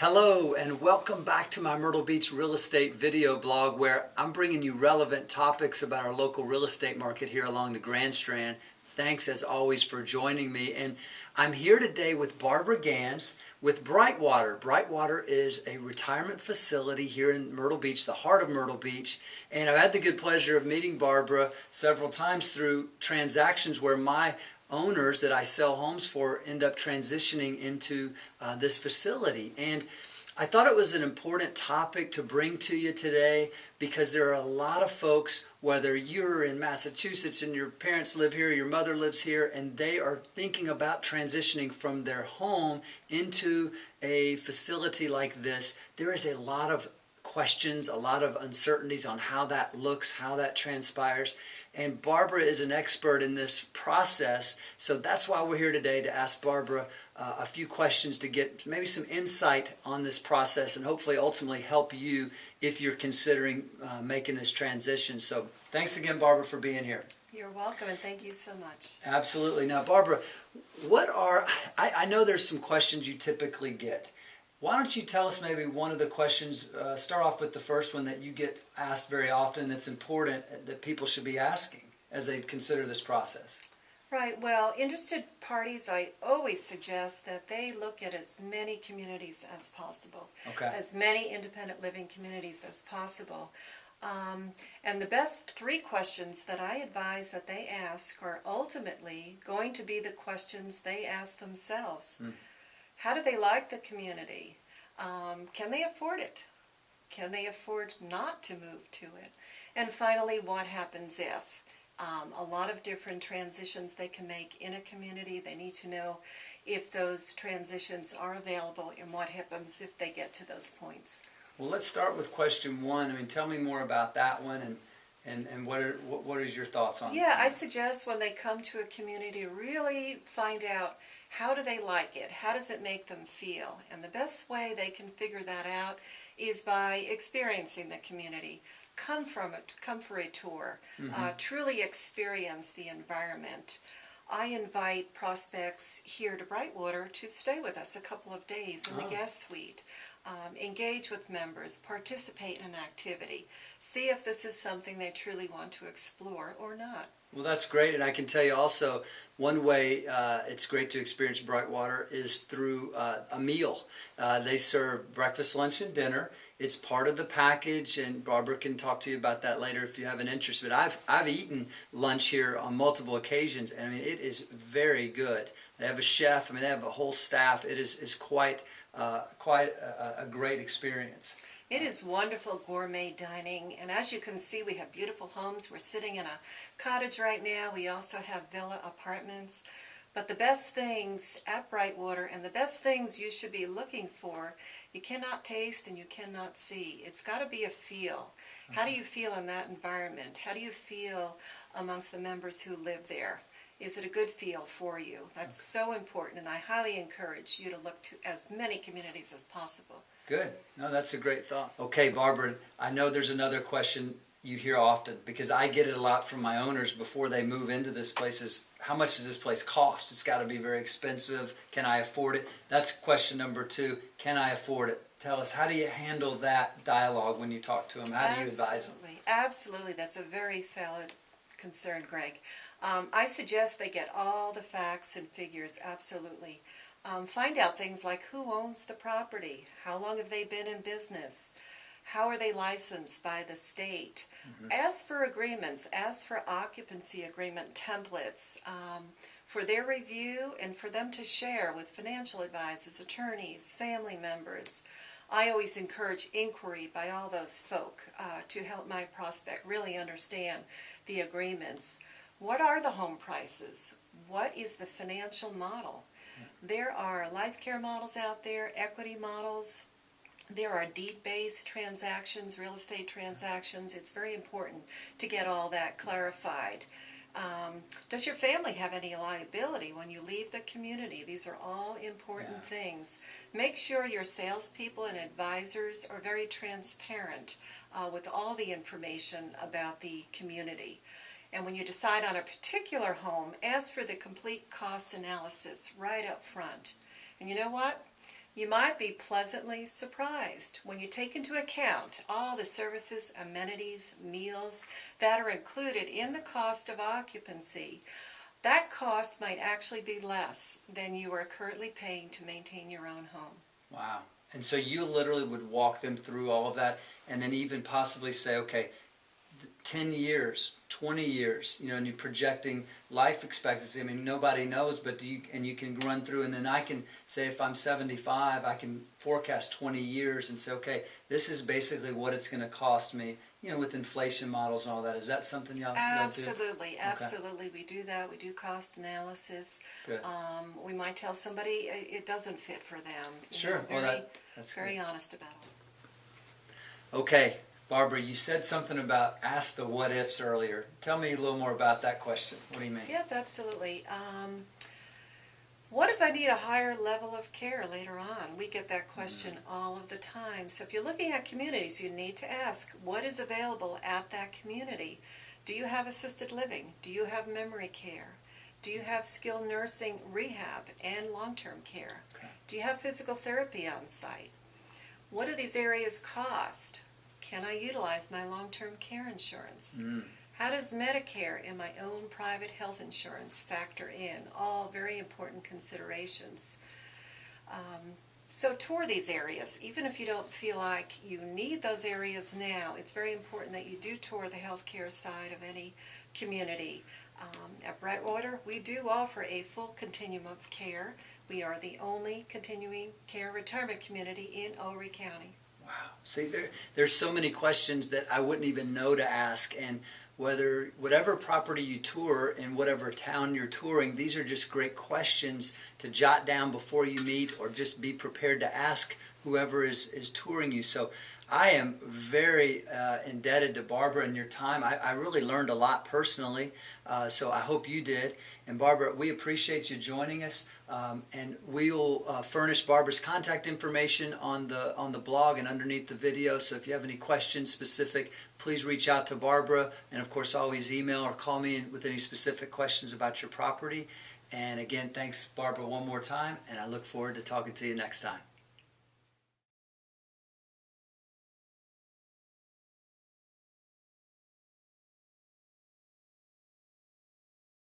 Hello and welcome back to my Myrtle Beach real estate video blog where I'm bringing you relevant topics about our local real estate market here along the Grand Strand. Thanks as always for joining me, and I'm here today with Barbara Gans with Brightwater. Brightwater is a retirement facility here in Myrtle Beach, the heart of Myrtle Beach, and I've had the good pleasure of meeting Barbara several times through transactions where my owners that I sell homes for end up transitioning into this facility. And I thought it was an important topic to bring to you today because there are a lot of folks, whether you're in Massachusetts and your parents live here, your mother lives here, and they are thinking about transitioning from their home into a facility like this. There is a lot of questions, a lot of uncertainties on how that looks, how that transpires. And Barbara is an expert in this process, so that's why we're here today, to ask Barbara a few questions to get maybe some insight on this process and hopefully ultimately help you if you're considering making this transition. So thanks again, Barbara, for being here. You're welcome, and thank you so much. Absolutely. Now, Barbara, I know there's some questions you typically get. Why don't you tell us maybe one of the questions, start off with the first one that you get asked very often that's important that people should be asking as they consider this process. Right, well, interested parties, I always suggest that they look at as many communities as possible, as many independent living communities as possible. And the best three questions that I advise that they ask are ultimately going to be the questions they ask themselves. How do they like the community? Can they afford it? Can they afford not to move to it? And finally, what happens if? A lot of different transitions they can make in a community. They need to know if those transitions are available and what happens if they get to those points. Well, let's start with question one. I mean, tell me more about that one and what is your thoughts on it? Yeah, I suggest when they come to a community to really find out, how do they like it? How does it make them feel? And the best way they can figure that out is by experiencing the community. Come for a tour. Truly experience the environment. I invite prospects here to Brightwater to stay with us a couple of days in the guest suite. Engage with members, participate in an activity. See if this is something they truly want to explore or not. Well, that's great, and I can tell you also one way it's great to experience Brightwater is through a meal. They serve breakfast, lunch, and dinner. It's part of the package, and Barbara can talk to you about that later if you have an interest. But I've eaten lunch here on multiple occasions, and I mean it is very good. They have a chef. I mean they have a whole staff. It is quite a great experience. It is wonderful gourmet dining, and as you can see, we have beautiful homes. We're sitting in a cottage right now. We also have villa apartments. But the best things at Brightwater, and the best things you should be looking for, you cannot taste and you cannot see. It's got to be a feel. How do you feel in that environment? How do you feel amongst the members who live there? Is it a good feel for you? That's so important, and I highly encourage you to look to as many communities as possible. Good. No, that's a great thought. Okay, Barbara, I know there's another question you hear often, because I get it a lot from my owners before they move into this place, is how much does this place cost? It's got to be very expensive. Can I afford it? That's question number two. Can I afford it? Tell us, how do you handle that dialogue when you talk to them? How do you advise them? Absolutely. That's a very valid concern, Greg. I suggest they get all the facts and figures, absolutely. Find out things like who owns the property, how long have they been in business, how are they licensed by the state. As for agreements, as for occupancy agreement templates, for their review and for them to share with financial advisors, attorneys, family members. I always encourage inquiry by all those folk to help my prospect really understand the agreements. What are the home prices? What is the financial model? There are life care models out there, equity models. There are deed-based transactions, real estate transactions. It's very important to get all that clarified. Does your family have any liability when you leave the community? These are all important things. Make sure your salespeople and advisors are very transparent with all the information about the community. And when you decide on a particular home, ask for the complete cost analysis right up front. And you know what? You might be pleasantly surprised when you take into account all the services, amenities, meals that are included in the cost of occupancy. That cost might actually be less than you are currently paying to maintain your own home. Wow. And so you literally would walk them through all of that and then even possibly say, okay, 10 years, 20 years, and you're projecting life expectancy. I mean, nobody knows, but you can run through, and then I can say if I'm 75, I can forecast 20 years and say, okay, this is basically what it's going to cost me, with inflation models and all that. Is that something y'all do? Absolutely, absolutely. We do that. We do cost analysis. Good. We might tell somebody it doesn't fit for them. Sure. That's very honest about it. Okay. Barbara, you said something about ask the what ifs earlier. Tell me a little more about that question. What do you mean? Yep, absolutely. What if I need a higher level of care later on? We get that question all of the time. So if you're looking at communities, you need to ask what is available at that community. Do you have assisted living? Do you have memory care? Do you have skilled nursing, rehab, and long-term care? Okay. Do you have physical therapy on site? What do these areas cost? Can I utilize my long-term care insurance? How does Medicare and my own private health insurance factor in? All very important considerations. So tour these areas. Even if you don't feel like you need those areas now, it's very important that you do tour the healthcare side of any community. At Brightwater, we do offer a full continuum of care. We are the only continuing care retirement community in Ulrich County. Wow. See, there's so many questions that I wouldn't even know to ask, and whatever property you tour in whatever town you're touring, these are just great questions to jot down before you meet, or just be prepared to ask whoever is touring you. So I am very indebted to Barbara and your time. I really learned a lot personally, so I hope you did. And Barbara, we appreciate you joining us, and we'll furnish Barbara's contact information on the blog and underneath the video. So if you have any questions specific, please reach out to Barbara, and of course always email or call me with any specific questions about your property. And again, thanks Barbara one more time, and I look forward to talking to you next time.